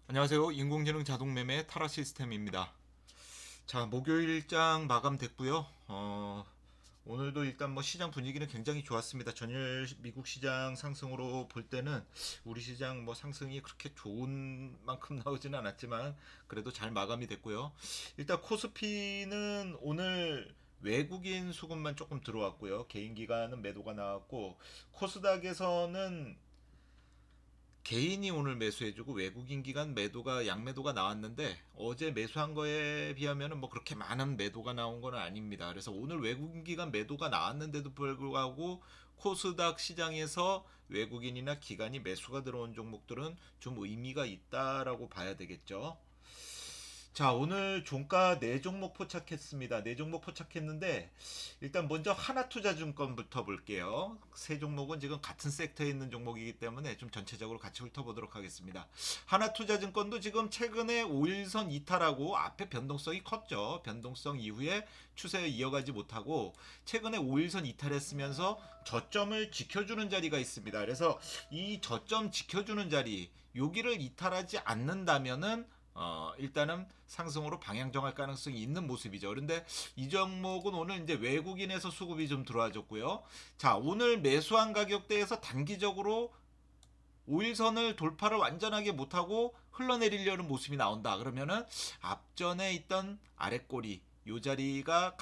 안녕하세요. 인공지능 자동매매 타라 시스템입니다. 자, 목요일장 마감됐고요. 오늘도 일단 뭐 시장 분위기는 굉장히 좋았습니다. 전일 미국 시장 상승으로 볼 때는 우리 시장 뭐 상승이 그렇게 좋은 만큼 나오지는 않았지만 그래도 잘 마감이 됐고요. 일단 코스피는 오늘 외국인 수급만 조금 들어왔고요. 개인 기관은 매도가 나왔고 코스닥에서는 개인이 오늘 매수해주고 외국인 기관 매도가 양매도가 나왔는데 어제 매수한 거에 비하면은 뭐 그렇게 많은 매도가 나온 건 아닙니다. 그래서 오늘 외국인 기관 매도가 나왔는데도 불구하고 코스닥 시장에서 외국인이나 기관이 매수가 들어온 종목들은 좀 의미가 있다라고 봐야 되겠죠. 자, 오늘 종가 네 종목 포착했습니다. 네 종목 포착했는데 일단 먼저 하나투자증권부터 볼게요. 세 종목은 지금 같은 섹터에 있는 종목이기 때문에 좀 전체적으로 같이 훑어보도록 하겠습니다. 하나투자증권도 지금 최근에 5일선 이탈하고 앞에 변동성이 컸죠. 변동성 이후에 추세 이어가지 못하고 최근에 5일선 이탈했으면서 저점을 지켜주는 자리가 있습니다. 그래서 이 저점 지켜주는 자리 여기를 이탈하지 않는다면은 일단은 상승으로 방향 정할 가능성이 있는 모습이죠. 그런데 이 종목은 오늘 이제 외국인에서 수급이 좀 들어와줬고요. 자, 오늘 매수한 가격대에서 단기적으로 5일선을 돌파를 완전하게 못하고 흘러내리려는 모습이 나온다. 그러면은 앞전에 있던 아랫꼬리 요 자리가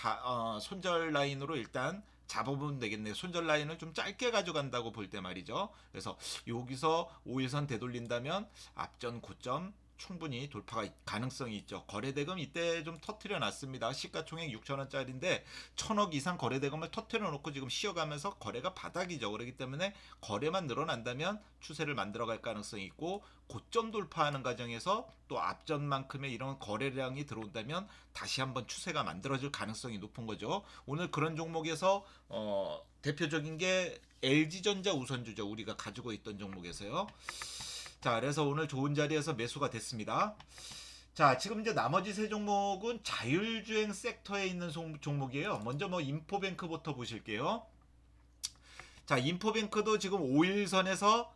손절 라인으로 일단 잡아보면 되겠네요. 손절 라인을 좀 짧게 가져간다고 볼 때 말이죠. 그래서 여기서 5일선 되돌린다면 앞전 고점 충분히 돌파가 가능성이 있죠. 거래대금 이때 좀 터트려 놨습니다. 시가총액 6천원짜리인데 1,000억 이상 거래대금을 터트려 놓고 지금 쉬어가면서 거래가 바닥이죠. 그렇기 때문에 거래만 늘어난다면 추세를 만들어갈 가능성이 있고 고점 돌파하는 과정에서 또 앞전만큼의 이런 거래량이 들어온다면 다시 한번 추세가 만들어질 가능성이 높은 거죠. 오늘 그런 종목에서 대표적인 게 LG전자 우선주죠. 우리가 가지고 있던 종목에서요. 자, 그래서 오늘 좋은 자리에서 매수가 됐습니다. 자, 지금 이제 나머지 세 종목은 자율주행 섹터에 있는 종목이에요. 먼저 뭐 인포뱅크부터 보실게요. 자, 인포뱅크도 지금 5일선에서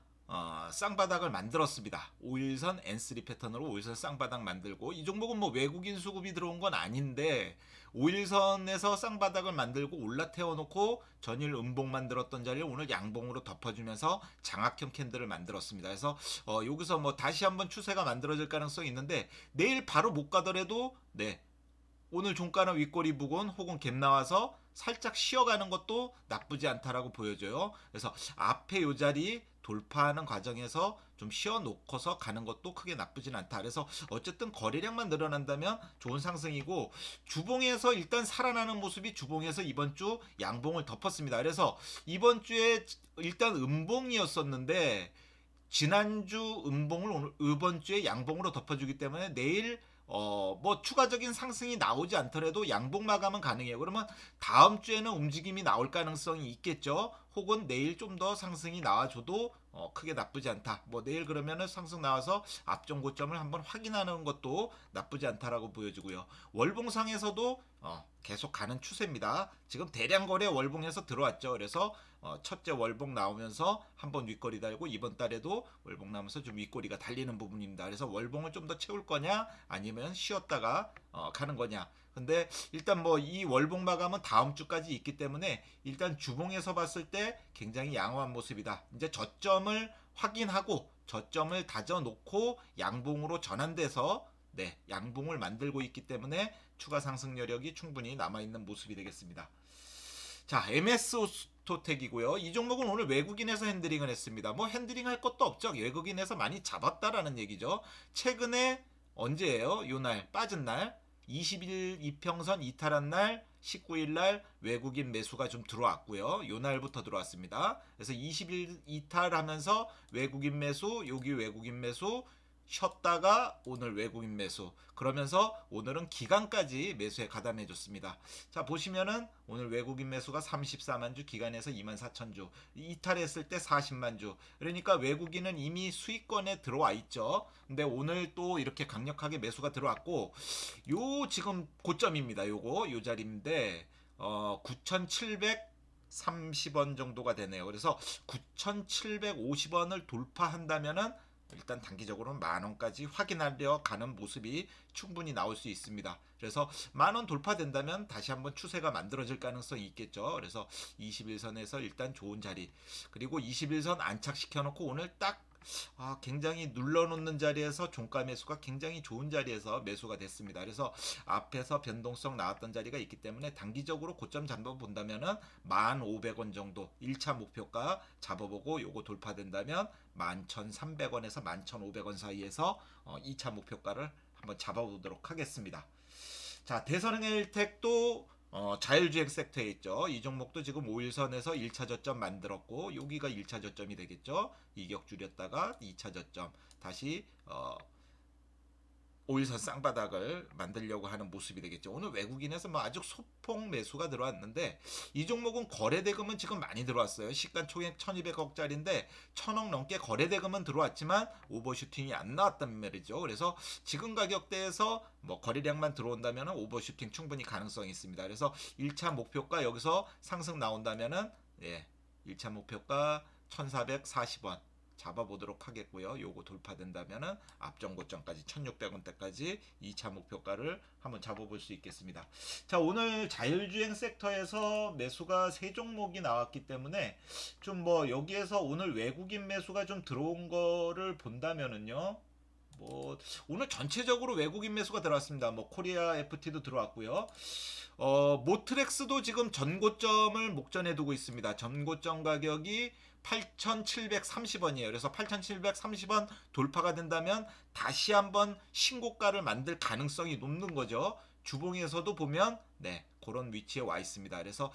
쌍바닥을 만들었습니다. 5일선 N3 패턴으로 5일선 쌍바닥 만들고 이 종목은 뭐 외국인 수급이 들어온 건 아닌데 5일선에서 쌍바닥을 만들고 올라태워 놓고 전일 음봉 만들었던 자리를 오늘 양봉으로 덮어주면서 장악형 캔들을 만들었습니다. 그래서 여기서 뭐 다시 한번 추세가 만들어질 가능성이 있는데 내일 바로 못 가더라도 네, 오늘 종가는 윗꼬리 부근 혹은 갭 나와서 살짝 쉬어가는 것도 나쁘지 않다라고 보여져요. 그래서 앞에 요 자리 돌파하는 과정에서 좀 쉬어놓고서 가는 것도 크게 나쁘진 않다. 그래서 어쨌든 거래량만 늘어난다면 좋은 상승이고 주봉에서 일단 살아나는 모습이 주봉에서 이번 주 양봉을 덮었습니다. 그래서 이번 주에 일단 음봉이었었는데 지난주 음봉을 오늘 이번 주에 양봉으로 덮어주기 때문에 내일 뭐 추가적인 상승이 나오지 않더라도 양봉 마감은 가능해요. 그러면 다음 주에는 움직임이 나올 가능성이 있겠죠. 혹은 내일 좀 더 상승이 나와줘도 크게 나쁘지 않다. 뭐 내일 그러면은 상승 나와서 앞전 고점을 한번 확인하는 것도 나쁘지 않다라고 보여지고요. 월봉상에서도 계속 가는 추세입니다. 지금 대량 거래 월봉에서 들어왔죠. 그래서 첫째 월봉 나오면서 한번 윗꼬리 달고 이번 달에도 월봉 나오면서 좀 윗꼬리가 달리는 부분입니다. 그래서 월봉을 좀 더 채울 거냐 아니면 쉬었다가 가는 거냐. 근데 일단 뭐 이 월봉 마감은 다음 주까지 있기 때문에 일단 주봉에서 봤을 때 굉장히 양호한 모습이다. 이제 저점을 확인하고 저점을 다져놓고 양봉으로 전환돼서 네, 양봉을 만들고 있기 때문에 추가 상승 여력이 충분히 남아있는 모습이 되겠습니다. 자, MS 오토텍이고요. 이 종목은 오늘 외국인에서 핸들링을 했습니다. 뭐 핸들링 할 것도 없죠. 외국인에서 많이 잡았다라는 얘기죠. 최근에 언제예요? 요날 빠진 날 20일 이평선 이탈한 날 19일 날 외국인 매수가 좀 들어왔고요. 요 날부터 들어왔습니다. 그래서 20일 이탈하면서 외국인 매수, 여기 외국인 매수 쉬었다가 오늘 외국인 매수 그러면서 오늘은 기간까지 매수에 가담해 줬습니다. 자, 보시면은 오늘 외국인 매수가 34만 주, 기간에서 2만 4천 주, 이탈했을 때 40만 주. 그러니까 외국인은 이미 수익권에 들어와 있죠. 근데 오늘 또 이렇게 강력하게 매수가 들어왔고 요 지금 고점입니다. 요 자리인데 9,730원 정도가 되네요. 그래서 9,750원을 돌파한다면은 일단 단기적으로는 10,000원까지 확인하려 가는 모습이 충분히 나올 수 있습니다. 그래서 10,000원 돌파된다면 다시 한번 추세가 만들어질 가능성이 있겠죠. 그래서 21선에서 일단 좋은 자리, 그리고 21선 안착시켜 놓고 오늘 딱 굉장히 눌러놓는 자리에서 종가 매수가 굉장히 좋은 자리에서 매수가 됐습니다. 그래서 앞에서 변동성 나왔던 자리가 있기 때문에 단기적으로 고점 잡아본다면은 1,500원 정도 1차 목표가 잡아보고 요거 돌파된다면 11,300원에서 11,500원 사이에서 2차 목표가를 한번 잡아보도록 하겠습니다. 자, 대선행일택도 자율주행 섹터에 있죠. 이 종목도 지금 5일선에서 1차 저점 만들었고 여기가 1차 저점이 되겠죠. 이격 줄였다가 2차 저점 다시 5일선 쌍바닥을 만들려고 하는 모습이 되겠죠. 오늘 외국인에서 뭐 아주 소폭 매수가 들어왔는데 이 종목은 거래대금은 지금 많이 들어왔어요. 시간 총액 1200억짜리인데 1000억 넘게 거래대금은 들어왔지만 오버슈팅이 안 나왔단 말이죠. 그래서 지금 가격대에서 뭐 거래량만 들어온다면 오버슈팅 충분히 가능성이 있습니다. 그래서 1차 목표가 여기서 상승 나온다면은 1차 목표가 1440원 잡아보도록 하겠고요. 요거 돌파된다면은 앞전 고점까지 1600원대까지 2차 목표가를 한번 잡아볼 수 있겠습니다. 자, 오늘 자율주행 섹터에서 매수가 3종목이 나왔기 때문에 좀 뭐 여기에서 오늘 외국인 매수가 좀 들어온 거를 본다면은요. 뭐 오늘 전체적으로 외국인 매수가 들어왔습니다. 뭐 코리아 FT도 들어왔고요. 모트렉스도 지금 전고점을 목전에 두고 있습니다. 전고점 가격이 8,730원이에요. 그래서 8,730원 돌파가 된다면 다시 한번 신고가를 만들 가능성이 높는 거죠. 주봉에서도 보면 그런 위치에 와 있습니다. 그래서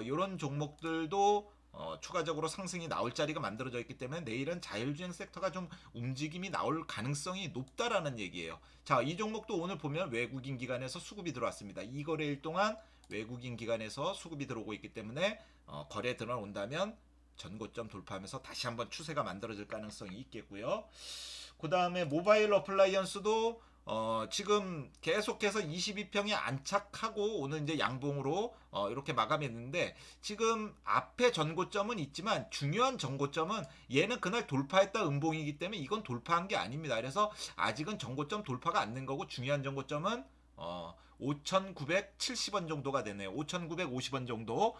이런 종목들도 추가적으로 상승이 나올 자리가 만들어져 있기 때문에 내일은 자율주행 섹터가 좀 움직임이 나올 가능성이 높다라는 얘기예요. 자, 이 종목도 오늘 보면 외국인 기관에서 수급이 들어왔습니다. 이 거래일 동안 외국인 기관에서 수급이 들어오고 있기 때문에 거래 들어온다면 전고점 돌파하면서 다시 한번 추세가 만들어질 가능성이 있겠고요. 그 다음에 모바일 어플라이언스도 지금 계속해서 22평에 안착하고 오늘 이제 양봉으로 이렇게 마감했는데 지금 앞에 전고점은 있지만 중요한 전고점은 얘는 그날 돌파했다 음봉이기 때문에 이건 돌파한 게 아닙니다. 그래서 아직은 전고점 돌파가 안 된 거고 중요한 전고점은 5,970원 정도가 되네요. 5,950원 정도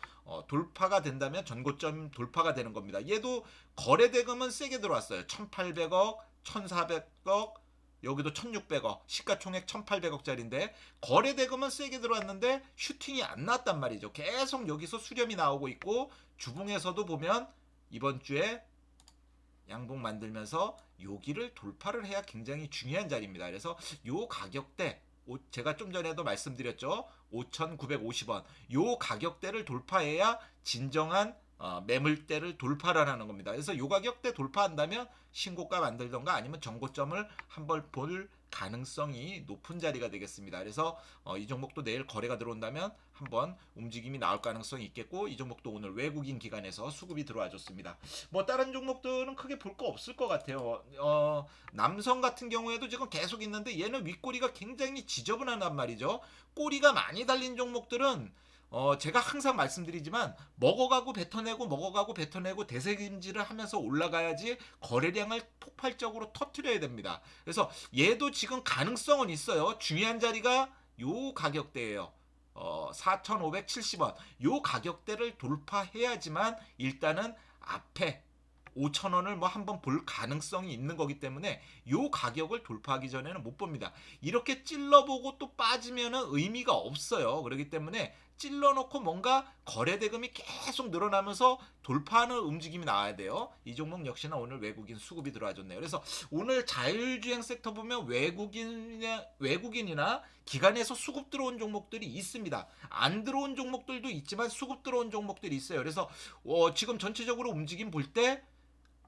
돌파가 된다면 전고점 돌파가 되는 겁니다. 얘도 거래대금은 세게 들어왔어요. 1,800억, 1,400억, 여기도 1,600억, 시가총액 1,800억짜리인데 거래대금은 세게 들어왔는데 슈팅이 안 났단 말이죠. 계속 여기서 수렴이 나오고 있고 주봉에서도 보면 이번 주에 양봉 만들면서 여기를 돌파를 해야 굉장히 중요한 자리입니다. 그래서 요 가격대 제가 좀 전에도 말씀드렸죠. 5,950원. 요 가격대를 돌파해야 진정한 매물대를 돌파라는 겁니다. 그래서 요 가격대 돌파한다면 신고가 만들던가 아니면 정고점을 한번 볼 가능성이 높은 자리가 되겠습니다. 그래서 이 종목도 내일 거래가 들어온다면 한번 움직임이 나올 가능성이 있겠고 이 종목도 오늘 외국인 기관에서 수급이 들어와 줬습니다. 뭐 다른 종목들은 크게 볼 거 없을 것 같아요. 남성 같은 경우에도 지금 계속 있는데 얘는 윗꼬리가 굉장히 지저분한 말이죠. 꼬리가 많이 달린 종목들은 제가 항상 말씀드리지만 먹어가고 뱉어내고 대세김질을 하면서 올라가야지 거래량을 폭발적으로 터트려야 됩니다. 그래서 얘도 지금 가능성은 있어요. 중요한 자리가 요 가격대예요. 4,570원. 요 가격대를 돌파해야지만 일단은 앞에 5,000원을 뭐 한번 볼 가능성이 있는 거기 때문에 요 가격을 돌파하기 전에는 못 봅니다. 이렇게 찔러보고 또 빠지면은 의미가 없어요. 그렇기 때문에 찔러놓고 뭔가 거래대금이 계속 늘어나면서 돌파하는 움직임이 나와야 돼요. 이 종목 역시나 오늘 외국인 수급이 들어와줬네요. 그래서 오늘 자율주행 섹터 보면 외국인이나 기관에서 수급 들어온 종목들이 있습니다. 안 들어온 종목들도 있지만 수급 들어온 종목들이 있어요. 그래서 지금 전체적으로 움직임 볼때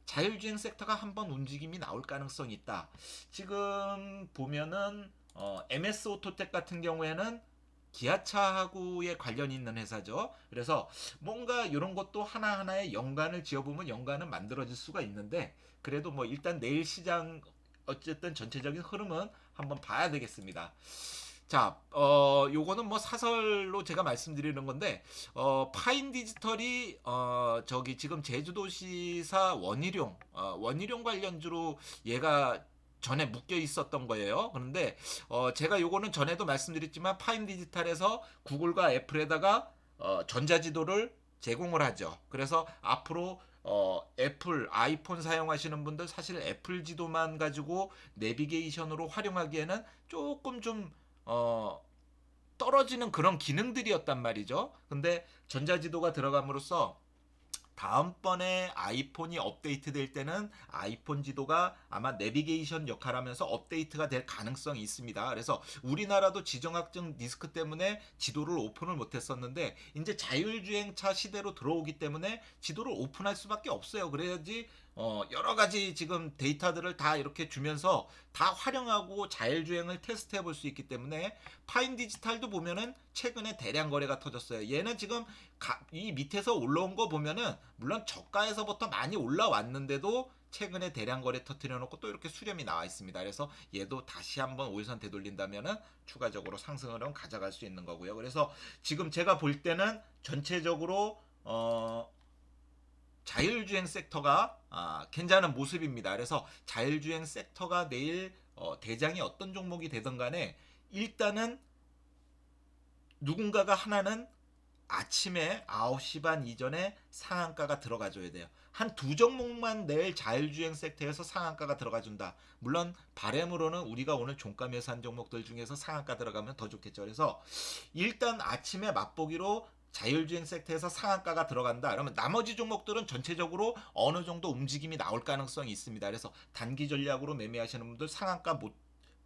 자율주행 섹터가 한번 움직임이 나올 가능성이 있다. 지금 보면은 MS 오토텍 같은 경우에는 기아차하고의 관련이 있는 회사죠. 그래서 뭔가 이런 것도 하나하나의 연관을 지어보면 연관은 만들어질 수가 있는데 그래도 뭐 일단 내일 시장 어쨌든 전체적인 흐름은 한번 봐야 되겠습니다. 자, 요거는 뭐 사설로 제가 말씀드리는 건데, 파인 디지털이, 저기 지금 제주도시사 원희룡 관련주로 얘가 전에 묶여 있었던 거예요. 그런데, 제가 요거는 전에도 말씀드렸지만, 파인 디지털에서 구글과 애플에다가, 전자지도를 제공을 하죠. 그래서 앞으로 애플 아이폰 사용하시는 분들 사실 애플 지도만 가지고 내비게이션으로 활용하기에는 조금 좀 어, 떨어지는 그런 기능들이었단 말이죠. 근데 전자지도가 들어감으로써 다음번에 아이폰이 업데이트될 때는 아이폰 지도가 아마 내비게이션 역할하면서 업데이트가 될 가능성이 있습니다. 그래서 우리나라도 지정학적 리스크 때문에 지도를 오픈을 못했었는데 이제 자율주행차 시대로 들어오기 때문에 지도를 오픈할 수밖에 없어요. 그래야지 여러 가지 지금 데이터들을 다 이렇게 주면서 다 활용하고 자율주행을 테스트해 볼 수 있기 때문에 파인 디지털도 보면은 최근에 대량 거래가 터졌어요. 얘는 지금 이 밑에서 올라온 거 보면은 물론 저가에서부터 많이 올라왔는데도 최근에 대량 거래 터트려 놓고 또 이렇게 수렴이 나와 있습니다. 그래서 얘도 다시 한번 5일선 되돌린다면은 추가적으로 상승을 가져갈 수 있는 거고요. 그래서 지금 제가 볼 때는 전체적으로 자율주행 섹터가 괜찮은 모습입니다. 그래서 자율주행 섹터가 내일 대장이 어떤 종목이 되든 간에 일단은 누군가가 하나는 아침에 9시 반 이전에 상한가가 들어가줘야 돼요. 한 두 종목만 내일 자율주행 섹터에서 상한가가 들어가준다. 물론 바램으로는 우리가 오늘 종가 매수한 종목들 중에서 상한가 들어가면 더 좋겠죠. 그래서 일단 아침에 맛보기로 자율주행 섹터에서 상한가가 들어간다. 그러면 나머지 종목들은 전체적으로 어느 정도 움직임이 나올 가능성이 있습니다. 그래서 단기 전략으로 매매하시는 분들 상한가 못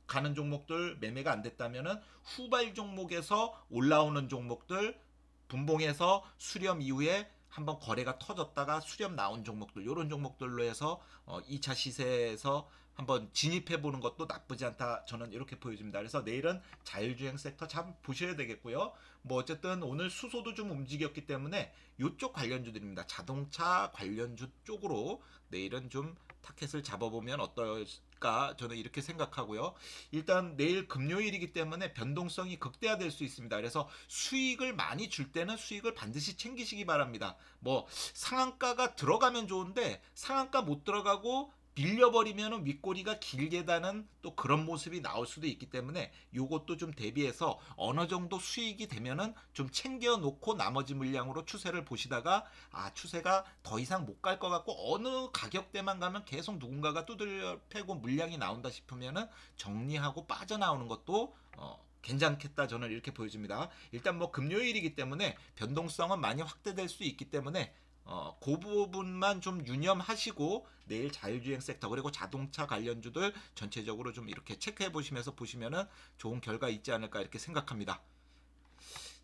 가는 종목들 매매가 안 됐다면은 후발 종목에서 올라오는 종목들 분봉해서 수렴 이후에 한번 거래가 터졌다가 수렴 나온 종목들 이런 종목들로 해서 2차 시세에서 한번 진입해 보는 것도 나쁘지 않다. 저는 이렇게 보여집니다. 그래서 내일은 자율주행 섹터 참 보셔야 되겠고요. 뭐 어쨌든 오늘 수소도 좀 움직였기 때문에 이쪽 관련주들입니다. 자동차 관련주 쪽으로 내일은 좀 타켓을 잡아보면 어떨까 저는 이렇게 생각하고요. 일단 내일 금요일이기 때문에 변동성이 극대화될 수 있습니다. 그래서 수익을 많이 줄 때는 수익을 반드시 챙기시기 바랍니다. 뭐 상한가가 들어가면 좋은데 상한가 못 들어가고 빌려버리면 윗꼬리가 길게 다는 또 그런 모습이 나올 수도 있기 때문에 요것도 좀 대비해서 어느 정도 수익이 되면은 좀 챙겨 놓고 나머지 물량으로 추세를 보시다가 추세가 더 이상 못 갈 것 같고 어느 가격대만 가면 계속 누군가가 두들려 패고 물량이 나온다 싶으면은 정리하고 빠져나오는 것도 괜찮겠다 저는 이렇게 보여집니다. 일단 뭐 금요일이기 때문에 변동성은 많이 확대될 수 있기 때문에 그 부분만 좀 유념하시고 내일 자율주행 섹터 그리고 자동차 관련주들 전체적으로 좀 이렇게 체크해 보시면서 보시면은 좋은 결과 있지 않을까 이렇게 생각합니다.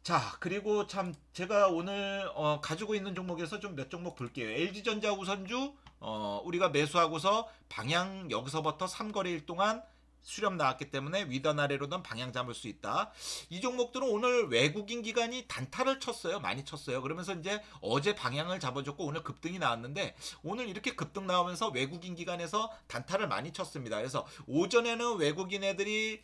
자, 그리고 참 제가 오늘 가지고 있는 종목에서 좀 몇 종목 볼게요. LG전자 우선주 우리가 매수하고서 방향 여기서부터 3거래일 동안 수렴 나왔기 때문에 위단 아래로는 방향 잡을 수 있다. 이 종목들은 오늘 외국인 기관이 단타를 쳤어요. 많이 쳤어요. 그러면서 이제 어제 방향을 잡아줬고 오늘 급등이 나왔는데 오늘 이렇게 급등 나오면서 외국인 기관에서 단타를 많이 쳤습니다. 그래서 오전에는 외국인 애들이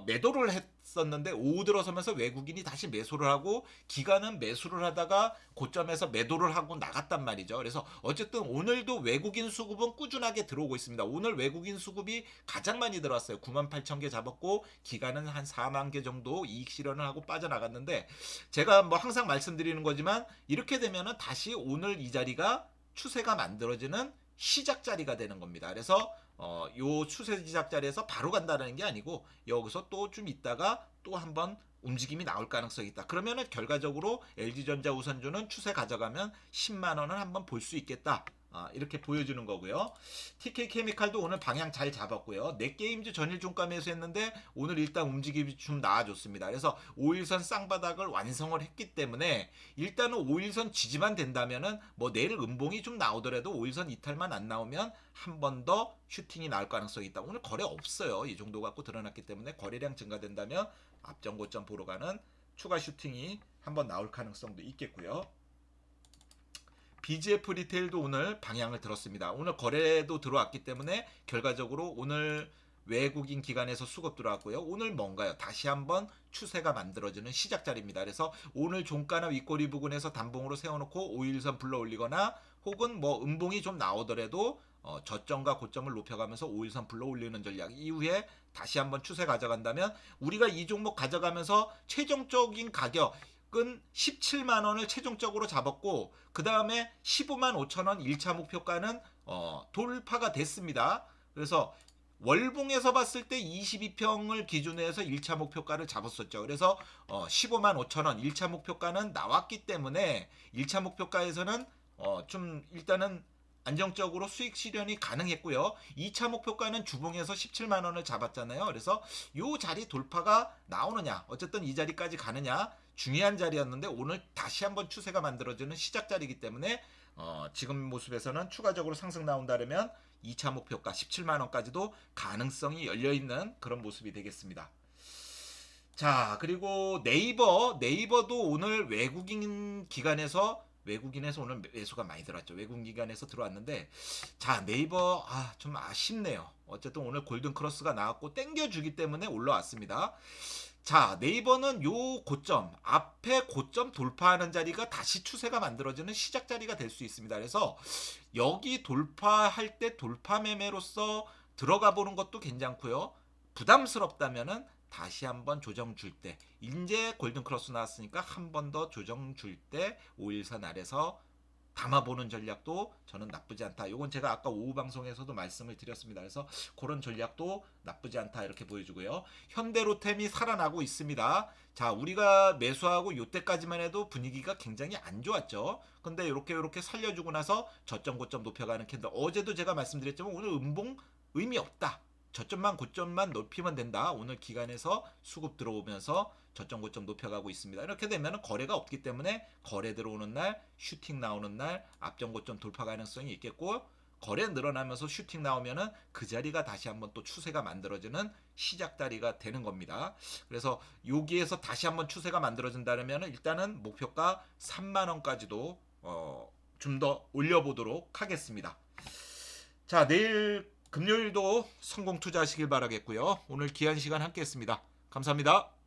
매도를 했었는데 오후 들어서면서 외국인이 다시 매수를 하고 기관은 매수를 하다가 고점에서 매도를 하고 나갔단 말이죠. 그래서 어쨌든 오늘도 외국인 수급은 꾸준하게 들어오고 있습니다. 오늘 외국인 수급이 가장 많이 들어왔어요. 98,000개 잡았고 기관은 한 4만 개 정도 이익 실현을 하고 빠져나갔는데 제가 뭐 항상 말씀드리는 거지만 이렇게 되면은 다시 오늘 이 자리가 추세가 만들어지는 시작 자리가 되는 겁니다. 그래서 요 추세 지작 자리에서 바로 간다는 게 아니고 여기서 또 좀 있다가 또 한번 움직임이 나올 가능성이 있다. 그러면은 결과적으로 LG전자 우선주는 추세 가져가면 10만 원을 한번 볼 수 있겠다. 이렇게 보여주는 거고요. TK케미칼도 오늘 방향 잘 잡았고요. 넷게임즈 전일 종가 매수했는데 오늘 일단 움직임이 좀 나아졌습니다. 그래서 5일선 쌍바닥을 완성을 했기 때문에 일단은 5일선 지지만 된다면은 뭐 내일 음봉이 좀 나오더라도 5일선 이탈만 안 나오면 한 번 더 슈팅이 나올 가능성이 있다. 오늘 거래 없어요. 이 정도 갖고 드러났기 때문에 거래량 증가된다면 앞전 고점 보러 가는 추가 슈팅이 한번 나올 가능성도 있겠고요. BGF 리테일도 오늘 방향을 들었습니다. 오늘 거래도 들어왔기 때문에 결과적으로 오늘 외국인 기관에서 수급 들어왔고요. 오늘 뭔가요? 다시 한번 추세가 만들어지는 시작 자리입니다. 그래서 오늘 종가나 윗꼬리 부근에서 단봉으로 세워놓고 5일선 불러 올리거나 혹은 뭐 음봉이 좀 나오더라도 저점과 고점을 높여가면서 5일선 불러 올리는 전략 이후에 다시 한번 추세 가져간다면 우리가 이 종목 가져가면서 최종적인 가격은 17만 원을 최종적으로 잡았고 그 다음에 15만 5천 원 1차 목표가는 돌파가 됐습니다. 그래서 월봉에서 봤을 때 22평을 기준으로 해서 1차 목표가를 잡았었죠. 그래서 15만 5천 원 1차 목표가는 나왔기 때문에 1차 목표가에서는 좀 일단은 안정적으로 수익 실현이 가능했고요. 2차 목표가는 주봉에서 17만 원을 잡았잖아요. 그래서 요 자리 돌파가 나오느냐, 어쨌든 이 자리까지 가느냐 중요한 자리였는데 오늘 다시 한번 추세가 만들어지는 시작 자리이기 때문에 지금 모습에서는 추가적으로 상승 나온다면 2차 목표가 17만 원까지도 가능성이 열려 있는 그런 모습이 되겠습니다. 자, 그리고 네이버도 오늘 외국인에서 오늘 매수가 많이 들어왔죠. 외국인 기관에서 들어왔는데 자, 네이버 좀 아쉽네요. 어쨌든 오늘 골든 크로스가 나왔고 땡겨주기 때문에 올라왔습니다. 자, 네이버는 요 고점 앞에 고점 돌파하는 자리가 다시 추세가 만들어지는 시작 자리가 될 수 있습니다. 그래서 여기 돌파할 때 돌파 매매로서 들어가 보는 것도 괜찮고요. 부담스럽다면은 다시 한번 조정 줄 때 이제 골든 크로스 나왔으니까 한 번 더 조정 줄 때 5일선 아래서 담아보는 전략도 저는 나쁘지 않다. 이건 제가 아까 오후 방송에서도 말씀을 드렸습니다. 그래서 그런 전략도 나쁘지 않다 이렇게 보여주고요. 현대로템이 살아나고 있습니다. 자, 우리가 매수하고 요때까지만 해도 분위기가 굉장히 안 좋았죠. 근데 이렇게 살려주고 나서 저점 고점 높여가는 캔들. 어제도 제가 말씀드렸지만 오늘 음봉 의미 없다. 저점만 고점만 높이면 된다. 오늘 기간에서 수급 들어오면서 저점 고점 높여가고 있습니다. 이렇게 되면 거래가 없기 때문에 거래 들어오는 날, 슈팅 나오는 날 앞전 고점 돌파 가능성이 있겠고 거래 늘어나면서 슈팅 나오면은 그 자리가 다시 한번 또 추세가 만들어지는 시작 자리가 되는 겁니다. 그래서 여기에서 다시 한번 추세가 만들어진다면 일단은 목표가 3만 원까지도 좀 더 올려보도록 하겠습니다. 자, 내일 금요일도 성공 투자하시길 바라겠고요. 오늘 귀한 시간 함께 했습니다. 감사합니다.